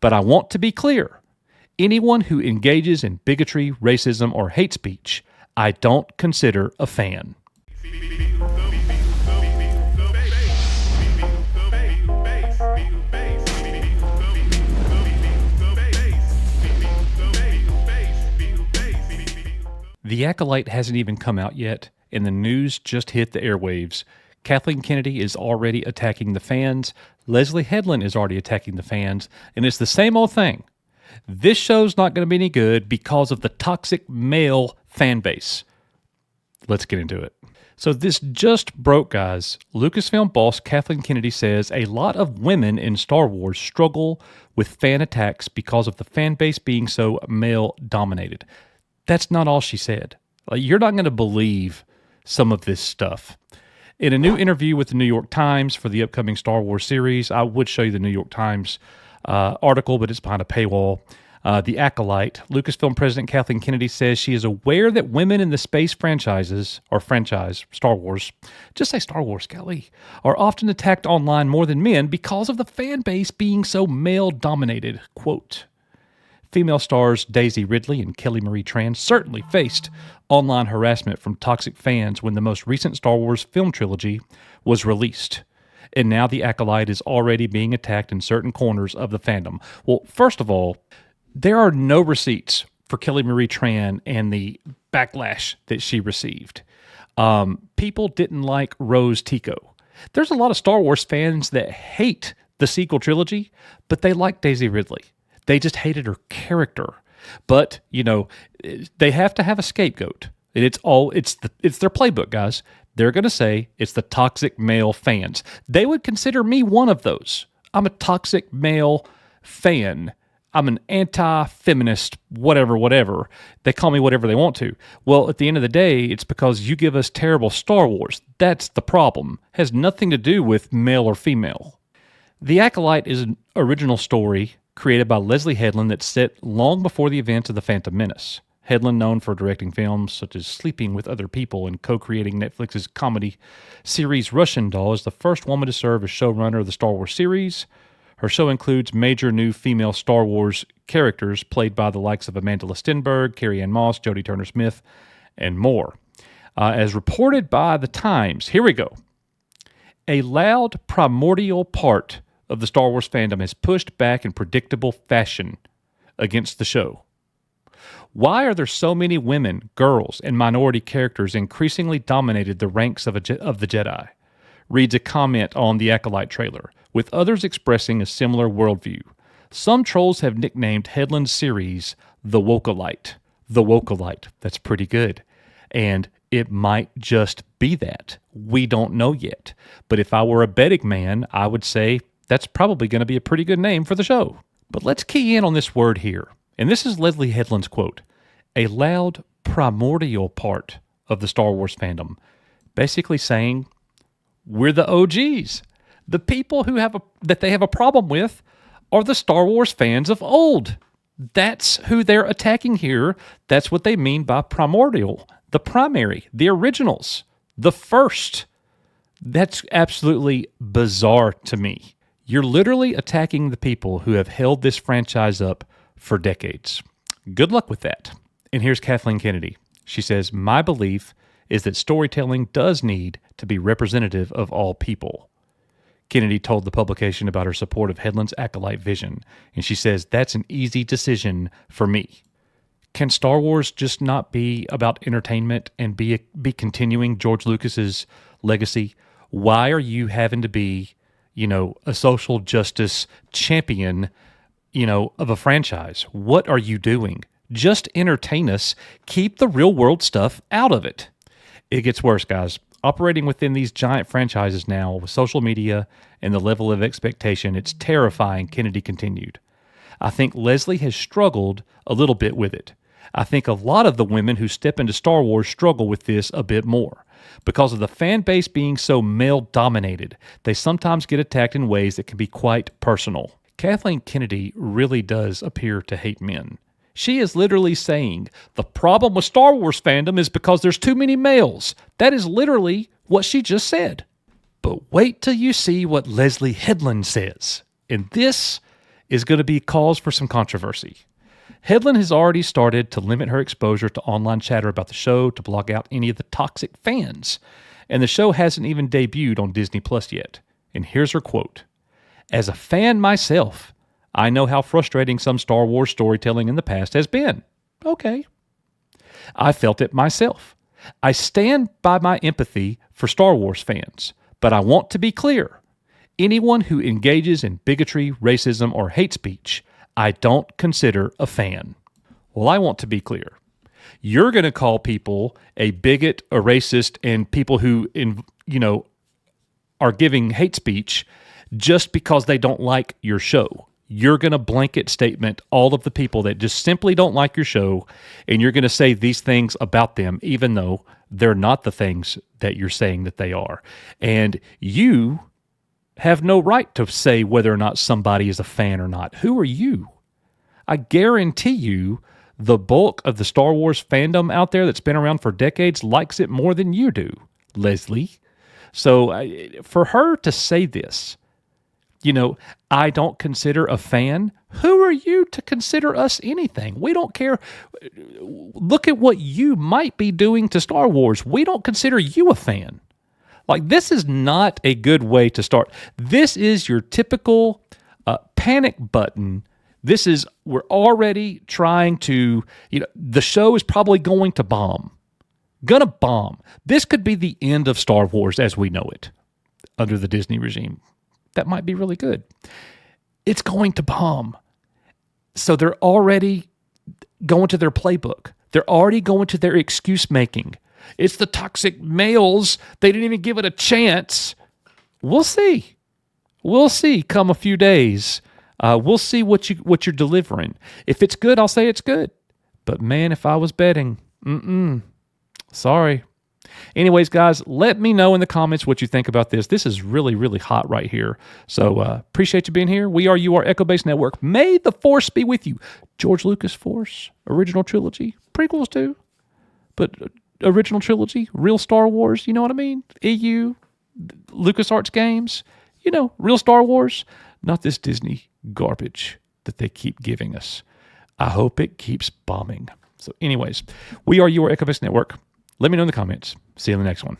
But I want to be clear. Anyone who engages in bigotry, racism, or hate speech, I don't consider a fan. The Acolyte hasn't even come out yet, and the news just hit the airwaves. Kathleen Kennedy is already attacking the fans. Leslye Headland is already attacking the fans, and it's the same old thing. This show's not going to be any good because of the toxic male fan base. Let's get into it. So this just broke, guys. Lucasfilm boss Kathleen Kennedy says a lot of women in Star Wars struggle with fan attacks because of the fan base being so male-dominated. That's not all she said. You're not going to believe some of this stuff. In a new interview with the New York Times for the upcoming Star Wars series, I would show you the New York Times article, but it's behind a paywall. The Acolyte, Lucasfilm President Kathleen Kennedy says she is aware that women in the space franchise, Star Wars, just say Star Wars, Kelly, are often attacked online more than men because of the fan base being so male-dominated. Quote, female stars Daisy Ridley and Kelly Marie Tran certainly faced online harassment from toxic fans when the most recent Star Wars film trilogy was released. And now the Acolyte is already being attacked in certain corners of the fandom. Well, first of all, there are no receipts for Kelly Marie Tran and the backlash that she received. People didn't like Rose Tico. There's a lot of Star Wars fans that hate the sequel trilogy, but they like Daisy Ridley. They just hated her character. But, they have to have a scapegoat. And it's their playbook, guys. They're going to say it's the toxic male fans. They would consider me one of those. I'm a toxic male fan. I'm an anti-feminist, whatever. They call me whatever they want to. Well, at the end of the day, it's because you give us terrible Star Wars. That's the problem. It has nothing to do with male or female. The Acolyte is an original story created by Leslye Headland that's set long before the events of The Phantom Menace. Headland, known for directing films such as Sleeping with Other People and co-creating Netflix's comedy series Russian Doll, is the first woman to serve as showrunner of the Star Wars series. Her show includes major new female Star Wars characters played by the likes of Amanda Stenberg, Carrie-Anne Moss, Jodie Turner-Smith, and more. As reported by The Times, here we go. A loud, primordial part of the Star Wars fandom has pushed back in predictable fashion against the show. Why are there so many women, girls, and minority characters increasingly dominated the ranks of the Jedi? Reads a comment on the Acolyte trailer, with others expressing a similar worldview. Some trolls have nicknamed Headland's series the Wokalite. The Wokalite. That's pretty good. And it might just be that. We don't know yet. But if I were a betting man, I would say that's probably going to be a pretty good name for the show. But let's key in on this word here. And this is Leslye Headland's quote. A loud, primordial part of the Star Wars fandom. Basically saying, we're the OGs. The people that they have a problem with are the Star Wars fans of old. That's who they're attacking here. That's what they mean by primordial. The primary, the originals, the first. That's absolutely bizarre to me. You're literally attacking the people who have held this franchise up for decades. Good luck with that. And here's Kathleen Kennedy. She says, my belief is that storytelling does need to be representative of all people. Kennedy told the publication about her support of Headland's Acolyte vision, and she says, that's an easy decision for me. Can Star Wars just not be about entertainment and be continuing George Lucas's legacy? Why are you having to be a social justice champion, of a franchise? What are you doing? Just entertain us. Keep the real world stuff out of it. It gets worse, guys. Operating within these giant franchises now with social media and the level of expectation, it's terrifying, Kennedy continued. I think Leslye has struggled a little bit with it. I think a lot of the women who step into Star Wars struggle with this a bit more. Because of the fan base being so male-dominated, they sometimes get attacked in ways that can be quite personal. Kathleen Kennedy really does appear to hate men. She is literally saying, the problem with Star Wars fandom is because there's too many males. That is literally what she just said. But wait till you see what Leslye Headland says. And this is going to be cause for some controversy. Headland has already started to limit her exposure to online chatter about the show to block out any of the toxic fans, and the show hasn't even debuted on Disney Plus yet. And here's her quote. "As a fan myself, I know how frustrating some Star Wars storytelling in the past has been. Okay. I felt it myself. I stand by my empathy for Star Wars fans, but I want to be clear. Anyone who engages in bigotry, racism, or hate speech, I don't consider a fan." Well, I want to be clear. You're going to call people a bigot, a racist, and people who, are giving hate speech just because they don't like your show. You're going to blanket statement all of the people that just simply don't like your show, and you're going to say these things about them, even though they're not the things that you're saying that they are. And you have no right to say whether or not somebody is a fan or not. Who are you? I guarantee you the bulk of the Star Wars fandom out there that's been around for decades likes it more than you do, Leslye. So for her to say this, I don't consider a fan. Who are you to consider us anything? We don't care. Look at what you might be doing to Star Wars. We don't consider you a fan. Like, this is not a good way to start. This is your typical panic button. We're already trying to, the show is probably going to bomb. Gonna bomb. This could be the end of Star Wars as we know it under the Disney regime. That might be really good. It's going to bomb. So they're already going to their playbook. They're already going to their excuse making. It's the toxic males. They didn't even give it a chance. We'll see. We'll see come a few days. We'll see what you're delivering. If it's good, I'll say it's good. But man, if I was betting, sorry. Anyways, guys, let me know in the comments what you think about this. This is really, really hot right here. So appreciate you being here. We are Echo Base Network. May the Force be with you. George Lucas Force, original trilogy, prequels too, but original trilogy, real Star Wars, you know what I mean? EU, LucasArts games, real Star Wars, not this Disney garbage that they keep giving us. I hope it keeps bombing. So anyways, we are Echo Base Network. Let me know in the comments. See you in the next one.